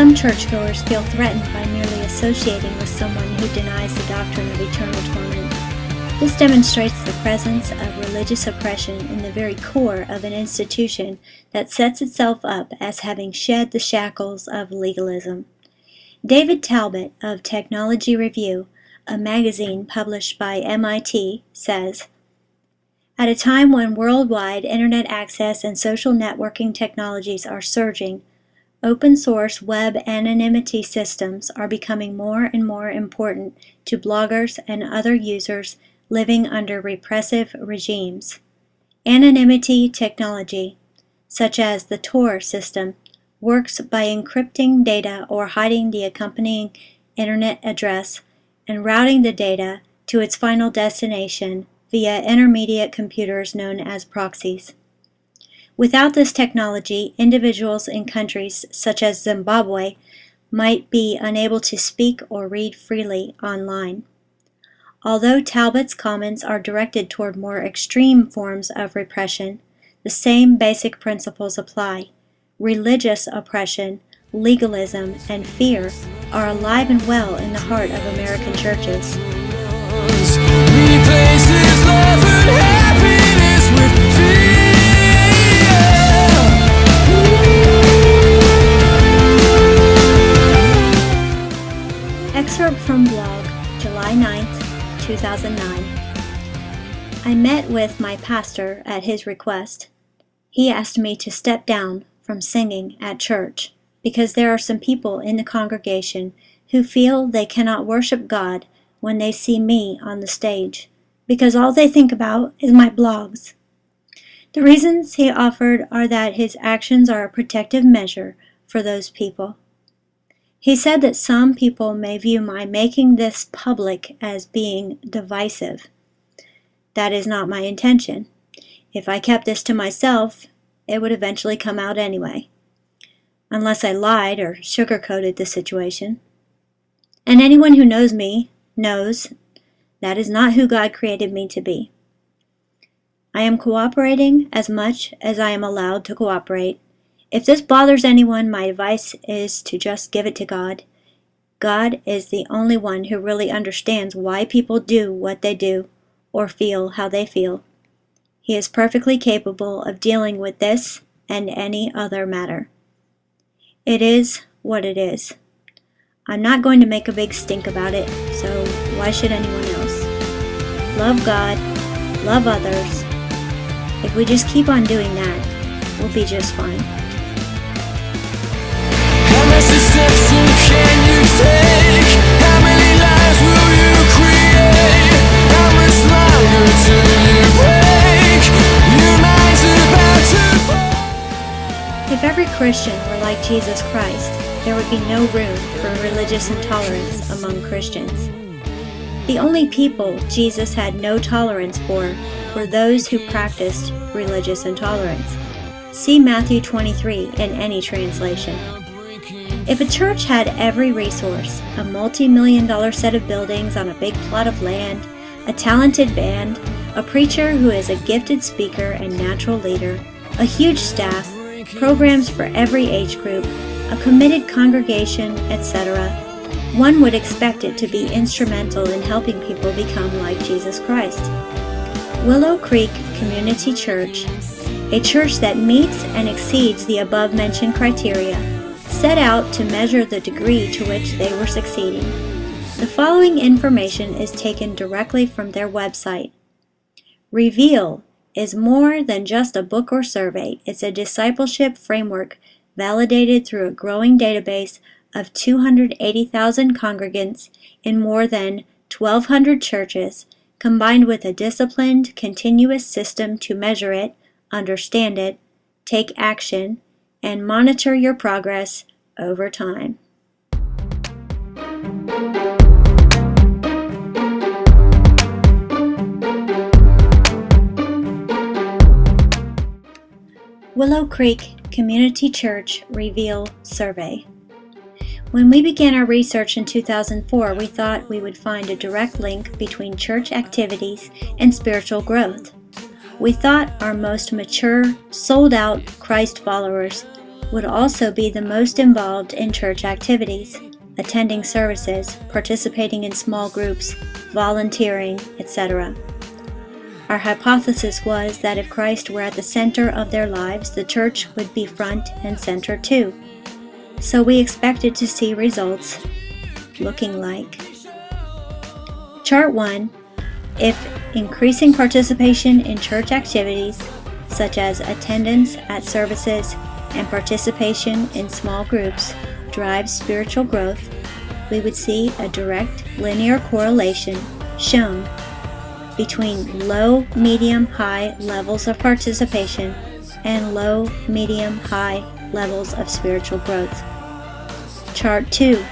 some churchgoers feel threatened by merely associating with someone who denies the doctrine of eternal torment. This demonstrates the presence of religious oppression in the very core of an institution that sets itself up as having shed the shackles of legalism. David Talbot of Technology Review, a magazine published by MIT, says, "At a time when worldwide internet access and social networking technologies are surging, open-source web anonymity systems are becoming more and more important to bloggers and other users living under repressive regimes. Anonymity technology, such as the Tor system, works by encrypting data or hiding the accompanying internet address and routing the data to its final destination via intermediate computers known as proxies. Without this technology, individuals in countries such as Zimbabwe might be unable to speak or read freely online." Although Talbot's comments are directed toward more extreme forms of repression, the same basic principles apply. Religious oppression, legalism, and fear are alive and well in the heart of American churches. Excerpt from blog, July 9th, 2009. I met with my pastor at his request. He asked me to step down from singing at church because there are some people in the congregation who feel they cannot worship God when they see me on the stage because all they think about is my blogs. The reasons he offered are that his actions are a protective measure for those people. He said that some people may view my making this public as being divisive. That is not my intention. If I kept this to myself, it would eventually come out anyway, unless I lied or sugarcoated the situation. And anyone who knows me knows that is not who God created me to be. I am cooperating as much as I am allowed to cooperate. If this bothers anyone, my advice is to just give it to God. God is the only one who really understands why people do what they do or feel how they feel. He is perfectly capable of dealing with this and any other matter. It is what it is. I'm not going to make a big stink about it, so why should anyone else? Love God, love others. If we just keep on doing that, we'll be just fine. Can you take? How many lives will you create? How much longer till you break? Your mind's about to fall. If every Christian were like Jesus Christ, there would be no room for religious intolerance among Christians. The only people Jesus had no tolerance for were those who practiced religious intolerance. See Matthew 23 in any translation. If a church had every resource, a multi-million-dollar set of buildings on a big plot of land, a talented band, a preacher who is a gifted speaker and natural leader, a huge staff, programs for every age group, a committed congregation, etc., one would expect it to be instrumental in helping people become like Jesus Christ. Willow Creek Community Church, a church that meets and exceeds the above-mentioned criteria, set out to measure the degree to which they were succeeding. The following information is taken directly from their website. Reveal is more than just a book or survey. It's a discipleship framework validated through a growing database of 280,000 congregants in more than 1,200 churches, combined with a disciplined, continuous system to measure it, understand it, take action, and monitor your progress over time. Willow Creek Community Church Reveal Survey. When we began our research in 2004, we thought we would find a direct link between church activities and spiritual growth. We thought our most mature, sold-out Christ followers would also be the most involved in church activities, attending services, participating in small groups, volunteering, etc. Our hypothesis was that if Christ were at the center of their lives, the church would be front and center too. So we expected to see results looking like Chart 1. If increasing participation in church activities, such as attendance at services and participation in small groups, drives spiritual growth, we would see a direct linear correlation shown between low, medium, high levels of participation and low, medium, high levels of spiritual growth. Chart 2.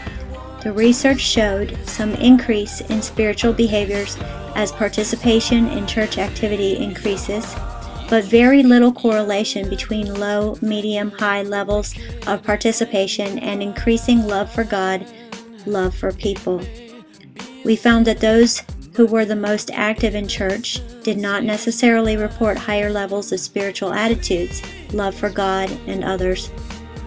The research showed some increase in spiritual behaviors as participation in church activity increases, but very little correlation between low, medium, high levels of participation and increasing love for God, love for people. We found that those who were the most active in church did not necessarily report higher levels of spiritual attitudes, love for God and others,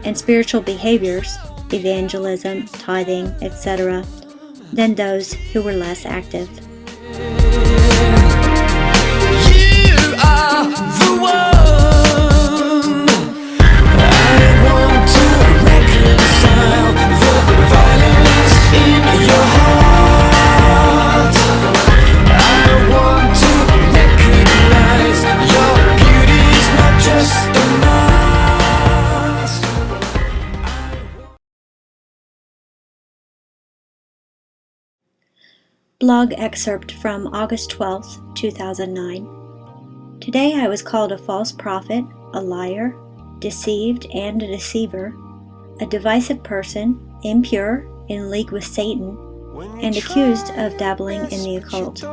and spiritual behaviors, evangelism, tithing, etc., than those who were less active. You are the one I want to reconcile the violence in your heart. I want to recognize your beauty's not just a mask. Blog excerpt from August 12, 2009. Today I was called a false prophet, a liar, deceived and a deceiver, a divisive person, impure, in league with Satan, and accused of dabbling in the occult.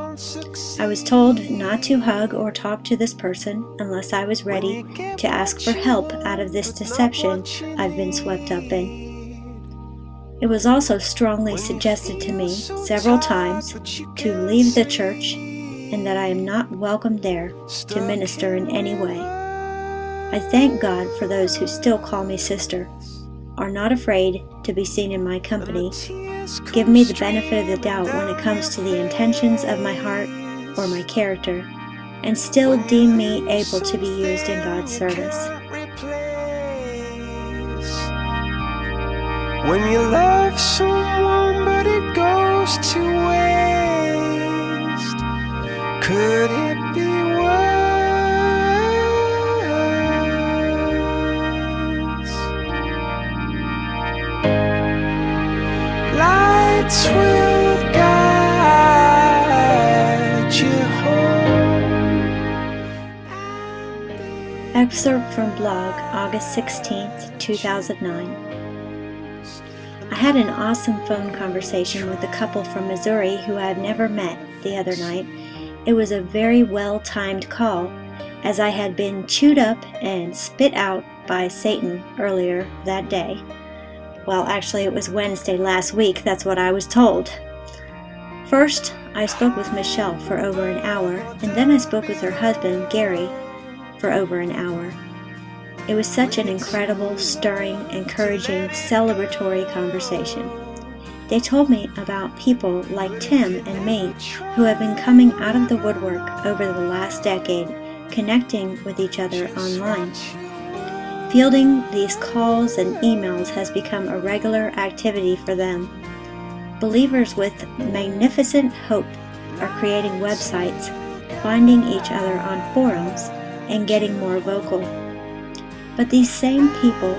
I was told not to hug or talk to this person unless I was ready to ask for help out of this deception I've been swept up in. It was also strongly suggested to me several times to leave the church and that I am not welcome there to minister in any way. I thank God for those who still call me sister, are not afraid to be seen in my company, give me the benefit of the doubt when it comes to the intentions of my heart or my character, and still deem me able to be used in God's service. When you love someone but it goes to waste, could it be worse? Lights will guide you home. Excerpt from blog, August 16th, 2009. I had an awesome phone conversation with a couple from Missouri who I have never met the other night. It was a very well-timed call, as I had been chewed up and spit out by Satan earlier that day. Well, actually it was Wednesday last week, that's what I was told. First, I spoke with Michelle for over an hour, and then I spoke with her husband, Gary, for over an hour. It was such an incredible, stirring, encouraging, celebratory conversation. They told me about people like Tim and me who have been coming out of the woodwork over the last decade, connecting with each other online. Fielding these calls and emails has become a regular activity for them. Believers with magnificent hope are creating websites, finding each other on forums, and getting more vocal. But these same people,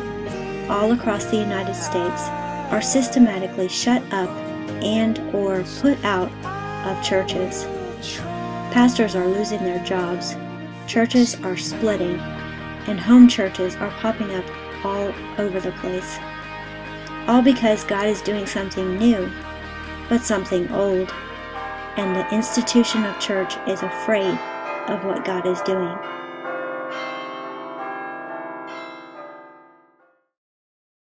all across the United States, are systematically shut up and or put out of churches. Pastors are losing their jobs, churches are splitting, and home churches are popping up all over the place. All because God is doing something new, but something old, and the institution of church is afraid of what God is doing.